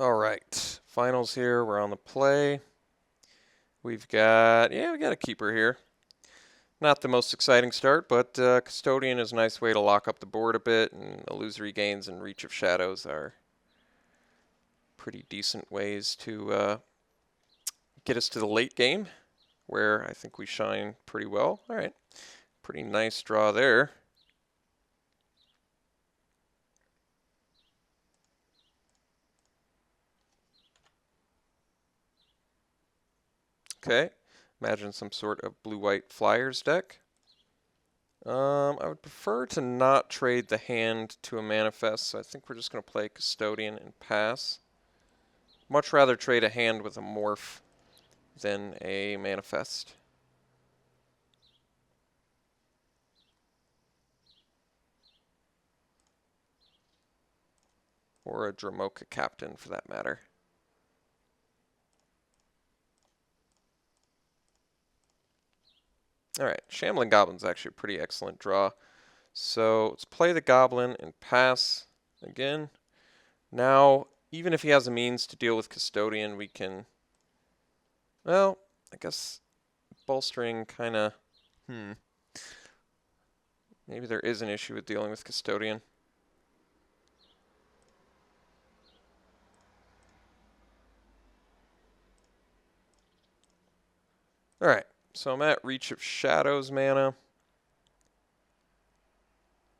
All right, finals here. We're on the play. We got a keeper here. Not the most exciting start, but Custodian is a nice way to lock up the board a bit, and illusory gains and Reach of Shadows are pretty decent ways to get us to the late game, where I think we shine pretty well. All right, pretty nice draw there. Okay, imagine some sort of blue-white flyers deck. I would prefer to not trade the hand to a manifest, so I think we're just going to play Custodian and pass. Much rather trade a hand with a morph than a manifest. Or a Dramoka Captain, for that matter. Alright, Shambling Goblin's actually a pretty excellent draw. So let's play the Goblin and pass again. Now, even if he has a means to deal with Custodian, we can... Well, I guess bolstering kind of... Maybe there is an issue with dealing with Custodian. Alright, so I'm at Reach of Shadows mana.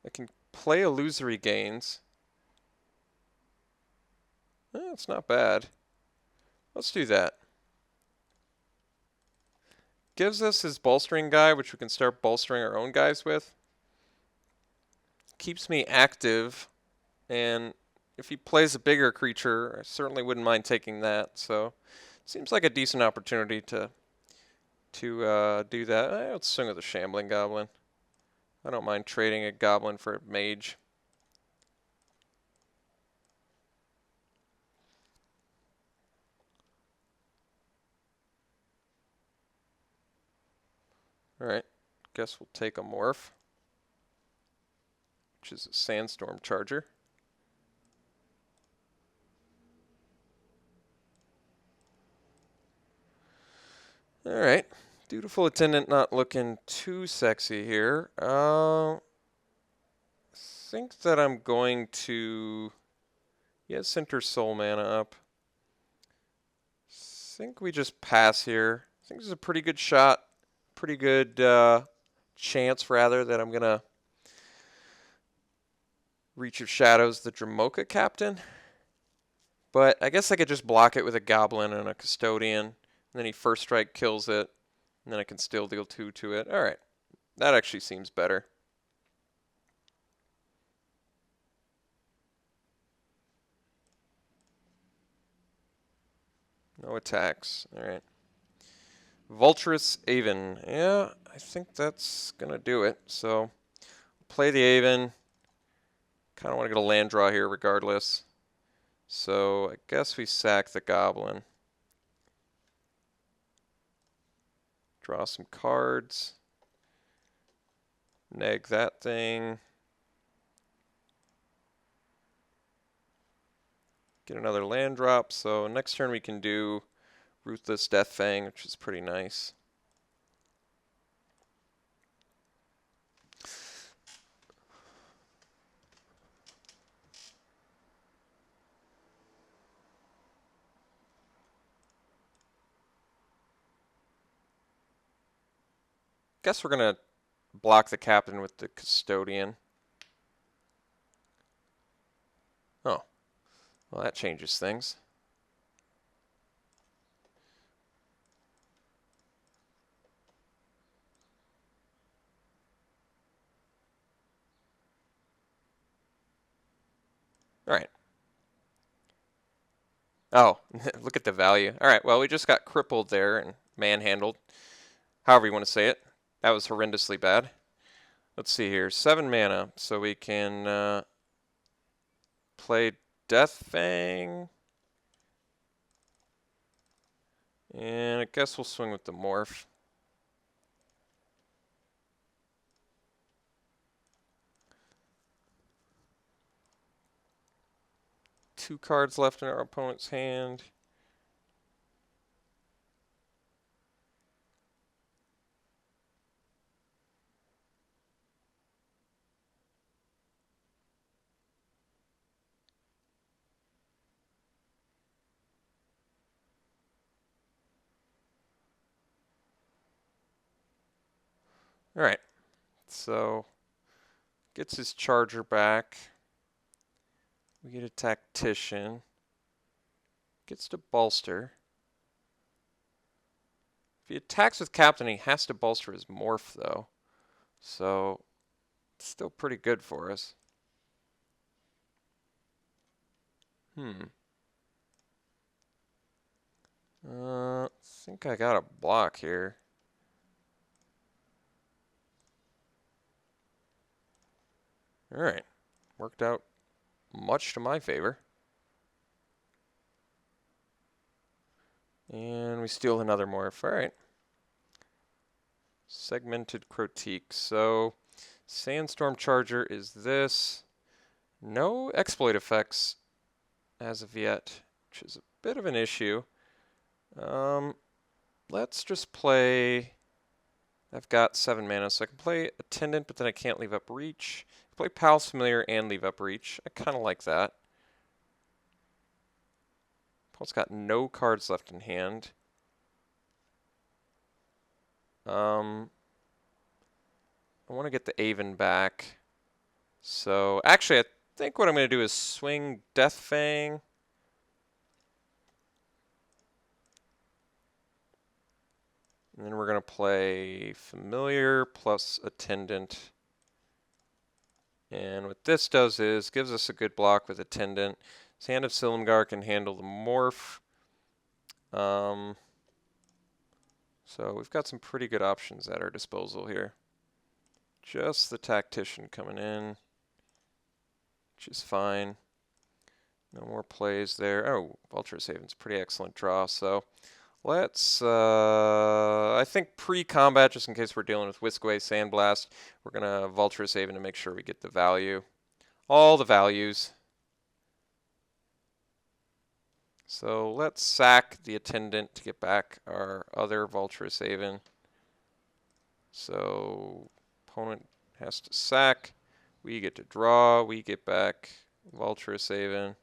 I can play Illusory Gains. It's not bad. Let's do that. Gives us his bolstering guy, which we can start bolstering our own guys with. Keeps me active, and if he plays a bigger creature, I certainly wouldn't mind taking that. So it seems like a decent opportunity to do that. Let's swing with a Shambling Goblin. I don't mind trading a Goblin for a Mage. Alright, guess we'll take a Morph, which is a Sandstorm Charger. Alright, Dutiful Attendant not looking too sexy here. I think that I'm going to... Yeah, Center Soul mana up. I think we just pass here. I think this is a pretty good shot. Pretty good chance, rather, that I'm going to Reach of Shadows the Dramoka Captain. But I guess I could just block it with a Goblin and a Custodian. And then he First Strike kills it. And then I can still deal 2 to it. Alright. That actually seems better. No attacks. Alright. Vulturous Aven. Yeah, I think that's going to do it. So, play the Aven. Kind of want to get a land draw here regardless. So, I guess we sack the Goblin. Draw some cards. Neg that thing. Get another land drop. So, next turn we can do Ruthless Deathfang, which is pretty nice. Guess we're going to block the Captain with the Custodian. Oh, well, that changes things. All right. Oh, look at the value. All right, well, we just got crippled there and manhandled. However you want to say it. That was horrendously bad. Let's see here. 7 mana, so we can play Deathfang. And I guess we'll swing with the Morph. 2 cards left in our opponent's hand. All right, so gets his charger back. We get a tactician. Gets to bolster. If he attacks with captain, he has to bolster his morph though. So it's still pretty good for us. I think I got a block here. All right, worked out much to my favor. And we steal another morph. All right. Segmented Crotique. So Sandstorm Charger is this. No exploit effects as of yet, which is a bit of an issue. Let's just play. I've got 7 mana, so I can play Attendant, but then I can't leave up Reach. I can play Pal's Familiar and leave up Reach. I kind of like that. Paul's got no cards left in hand. I want to get the Aven back. So, actually, I think what I'm going to do is swing Death Fang. And then we're going to play Familiar plus Attendant. And what this does is gives us a good block with Attendant. His Hand of Silumgar can handle the morph. So we've got some pretty good options at our disposal here. Just the Tactician coming in, which is fine. No more plays there. Oh, Vulture Haven's pretty excellent draw. So let's, I think pre-combat, just in case we're dealing with Whiskaway Sandblast, we're going to Vulture Haven to make sure we get the value. All the values. So let's sack the Attendant to get back our other Vulture Haven. So opponent has to sack. We get to draw. We get back Vulture Haven.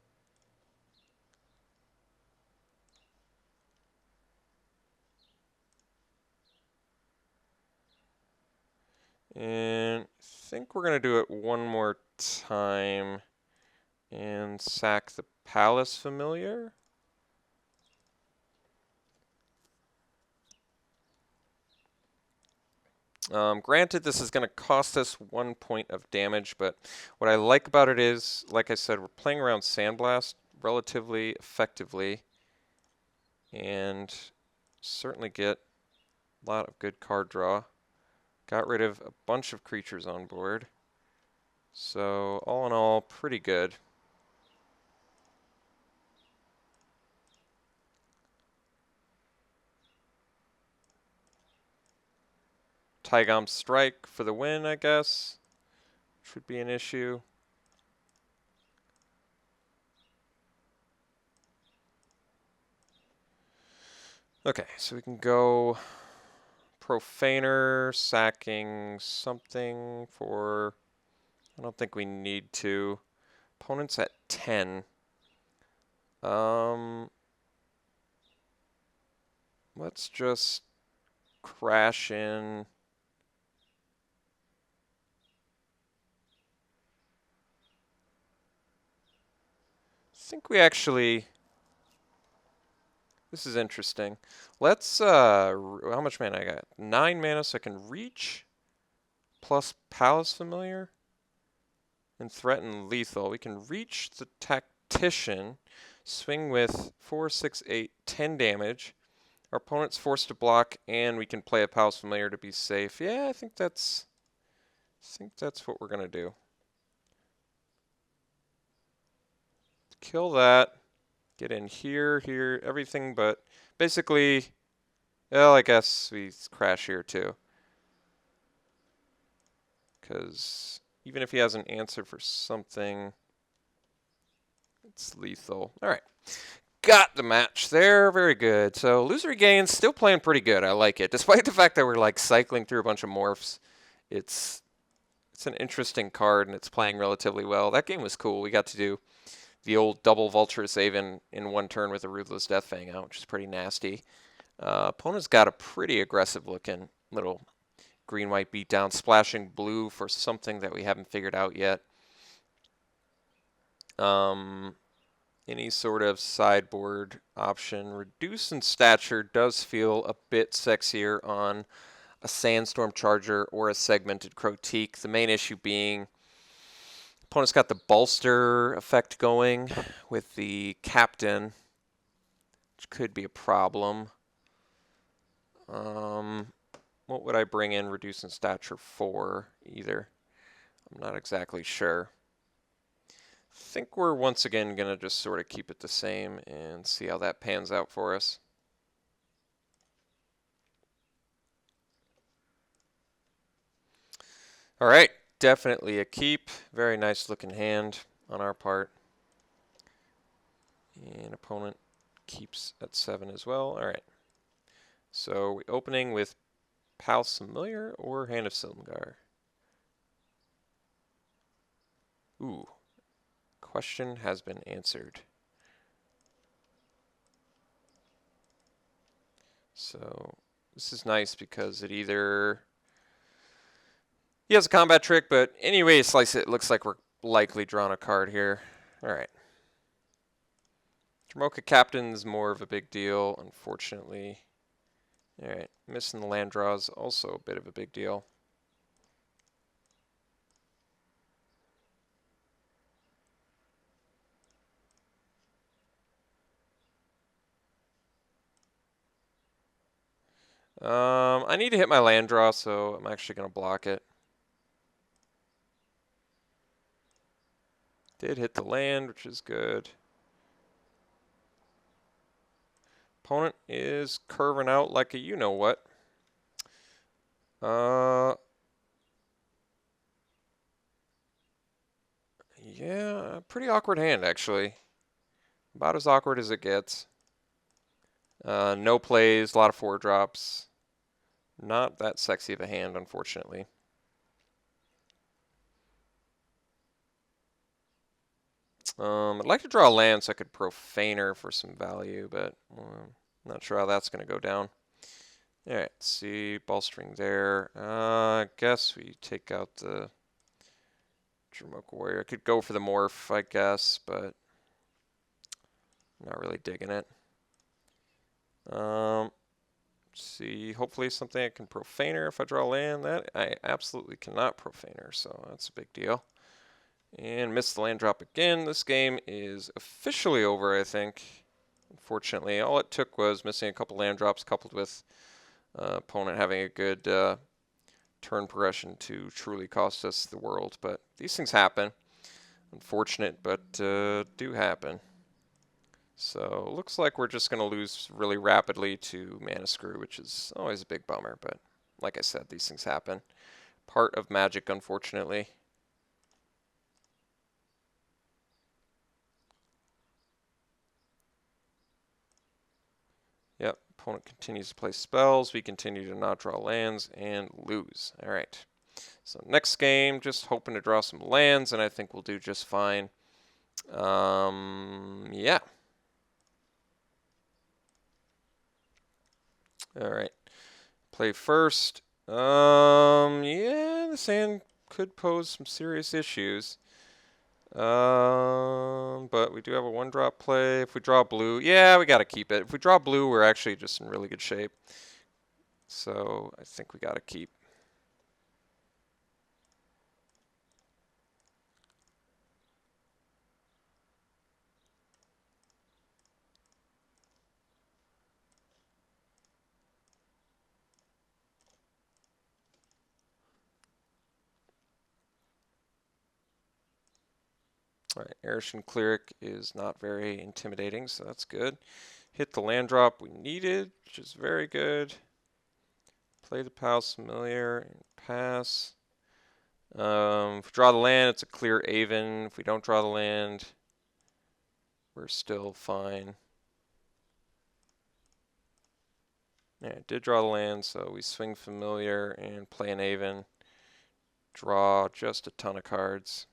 And I think we're going to do it one more time and sack the Palace Familiar. Granted, this is going to cost us 1 point of damage, but what I like about it is, like I said, we're playing around Sandblast relatively effectively and certainly get a lot of good card draw. Got rid of a bunch of creatures on board. So all in all, pretty good. Taigam Strike for the win, I guess. Should be an issue. Okay, so we can go Profaner, sacking something for... I don't think we need to. Opponent's at 10. Let's just crash in. I think we actually... This is interesting. Let's, how much mana I got? 9 mana, so I can reach plus Palace Familiar and threaten lethal. We can reach the Tactician, swing with 4, 6, 8, 10 damage. Our opponent's forced to block, and we can play a Palace Familiar to be safe. Yeah, I think that's what we're gonna do. Kill that. Get in here, here, everything but basically, well, I guess we crash here too. Because even if he has an answer for something, It's lethal. All right. Got the match there. Very good. So loser gains, still playing pretty good. I like it. Despite the fact that we're like cycling through a bunch of morphs, it's an interesting card and it's playing relatively well. That game was cool. We got to do the old double Vulture save in one turn with a Ruthless Deathfang out, which is pretty nasty. Opponent's got a pretty aggressive looking little green-white beatdown, splashing blue for something that we haven't figured out yet. Any sort of sideboard option. Reduce in stature does feel a bit sexier on a Sandstorm Charger or a Segmented Crotique. The main issue being opponent's got the bolster effect going with the Captain, which could be a problem. What would I bring in Reduce in stature for either? I'm not exactly sure. I think we're once again going to just sort of keep it the same and see how that pans out for us. All right, definitely a keep. Very nice looking hand on our part. And opponent keeps at 7 as well. All right. So we opening with Pal Familiar or Hand of Silmgar? Ooh. Question has been answered. So this is nice because it either... He has a combat trick, but anyway, slice it. Looks like we're likely drawing a card here. All right. Dromoka Captain's more of a big deal, unfortunately. All right. Missing the land draw is also a bit of a big deal. I need to hit my land draw, so I'm actually going to block it. Did hit the land, which is good. Opponent is curving out like a you-know-what. Yeah, pretty awkward hand, actually. About as awkward as it gets. No plays, a lot of 4-drops. Not that sexy of a hand, unfortunately. I'd like to draw a land so I could Profaner for some value, but I'm not sure how that's going to go down. All right, let's see, ball string there. I guess we take out the Dromoka Warrior. I could go for the morph, I guess, but I'm not really digging it. Let's see, hopefully something I can Profaner if I draw land. That I absolutely cannot Profaner, so that's a big deal. And missed the land drop again. This game is officially over, I think. Unfortunately, all it took was missing a couple land drops coupled with opponent having a good turn progression to truly cost us the world. But these things happen. Unfortunate, but do happen. So looks like we're just going to lose really rapidly to Mana Screw, which is always a big bummer. But like I said, these things happen. Part of Magic, unfortunately. Yep, opponent continues to play spells. We continue to not draw lands and lose. All right. So next game, just hoping to draw some lands, and I think we'll do just fine. Yeah. All right. Play first. Yeah, this hand could pose some serious issues. But we do have a 1-drop play. If we draw blue, yeah, we got to keep it. If we draw blue, we're actually just in really good shape. So I think we got to keep. All right, Erishan Cleric is not very intimidating, so that's good. Hit the land drop we needed, which is very good. Play the Pal Familiar and pass. If we draw the land, it's a clear Aven. If we don't draw the land, we're still fine. Yeah, I did draw the land, so we swing familiar and play an Aven. Draw just a ton of cards.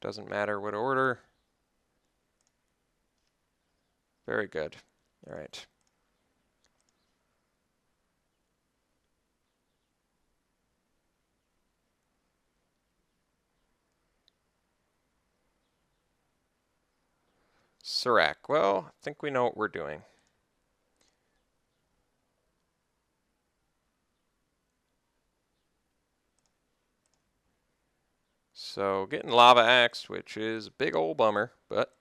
Doesn't matter what order. Very good. All right. Serac. Well, I think we know what we're doing. So getting lava axed, which is a big old bummer, but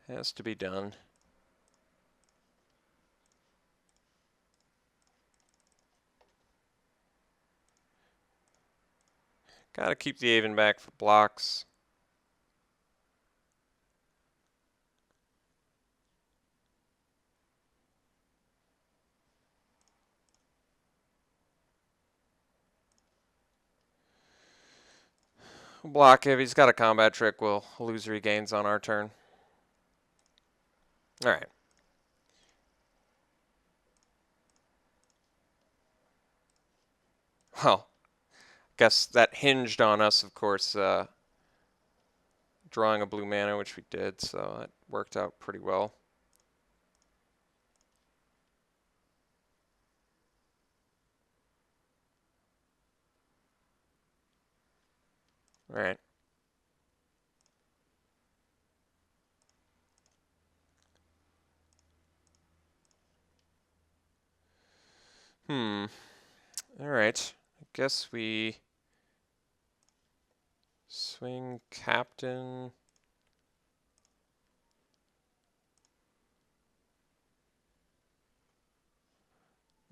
has to be done. Gotta keep the Aven back for blocks. We'll block if he's got a combat trick. We'll illusory gains on our turn. All right. Well, guess that hinged on us, of course, drawing a blue mana, which we did, so that worked out pretty well. All right. All right. I guess we swing captain.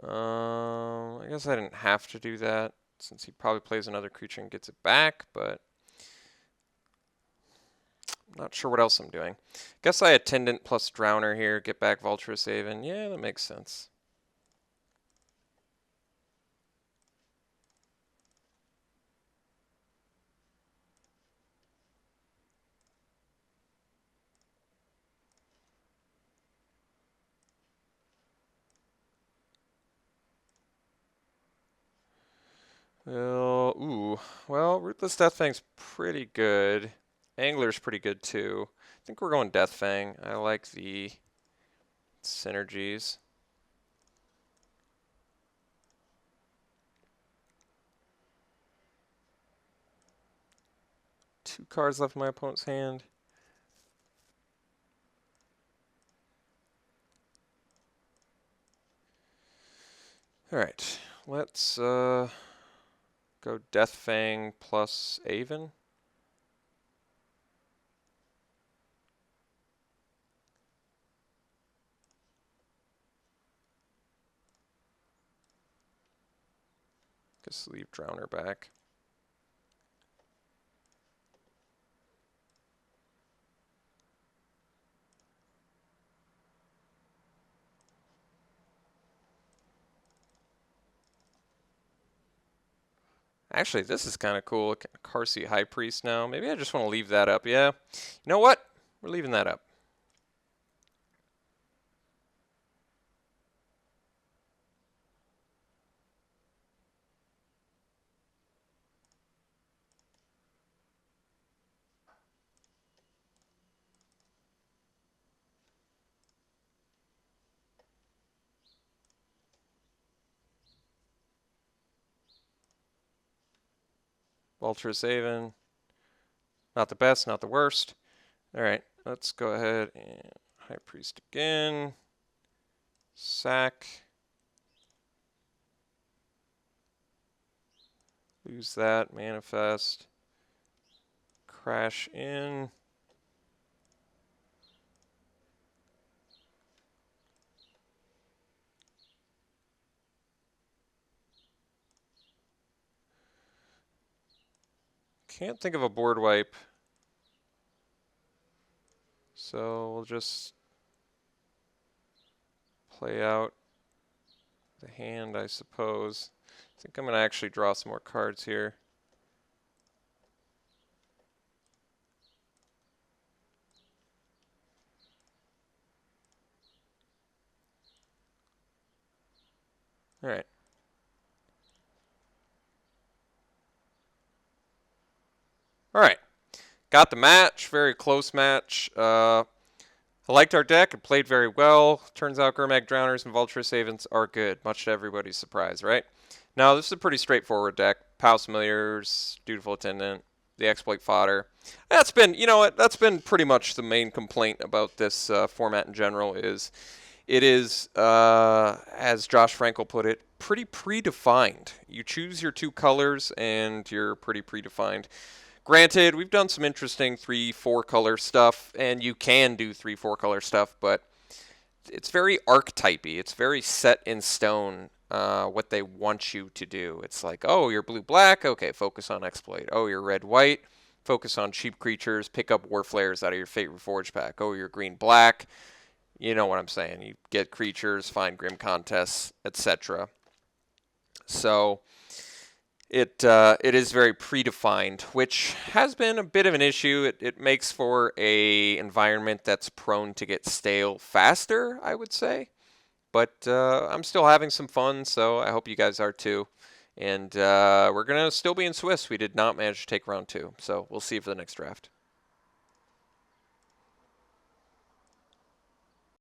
I guess I didn't have to do that since he probably plays another creature and gets it back, but I'm not sure what else I'm doing. Guess I attendant plus drowner here, get back Vulturous Haven. Yeah, that makes sense. Well, Ruthless Deathfang's pretty good. Angler's pretty good too. I think we're going Deathfang. I like the synergies. Two cards left in my opponent's hand. Alright, let's go Deathfang plus Aven. Just leave Drowner back. Actually, this is kind of cool. Carsey High Priest now. Maybe I just want to leave that up. Yeah. You know what? We're leaving that up. Vulturous Haven. Not the best, not the worst. Alright, let's go ahead and High Priest again. Sack. Lose that. Manifest. Crash in. Can't think of a board wipe. So we'll just play out the hand, I suppose. I think I'm going to actually draw some more cards here. All right. All right. Got the match. Very close match. I liked our deck. It played very well. Turns out Gurmag Drowners and Vulturous Havens are good, much to everybody's surprise, right? Now, this is a pretty straightforward deck. Palace Familiars, Dutiful Attendant, the Exploit Fodder. That's been, you know what, that's been pretty much the main complaint about this format in general is it is, as Josh Frankel put it, pretty predefined. You choose your two colors and you're pretty predefined. Granted, we've done some interesting 3-4 color stuff, and you can do 3-4 color stuff, but it's very archetypey. It's very set in stone what they want you to do. It's like, oh, you're blue-black, okay, focus on exploit. Oh, you're red-white, focus on cheap creatures, pick up war flares out of your Fate Reforged pack. Oh, you're green-black, you know what I'm saying. You get creatures, find Grim contests, etc. So it is very predefined, which has been a bit of an issue. It makes for a environment that's prone to get stale faster, I would say. But I'm still having some fun, so I hope you guys are too. And we're going to still be in Swiss. We did not manage to take round 2, so we'll see you for the next draft.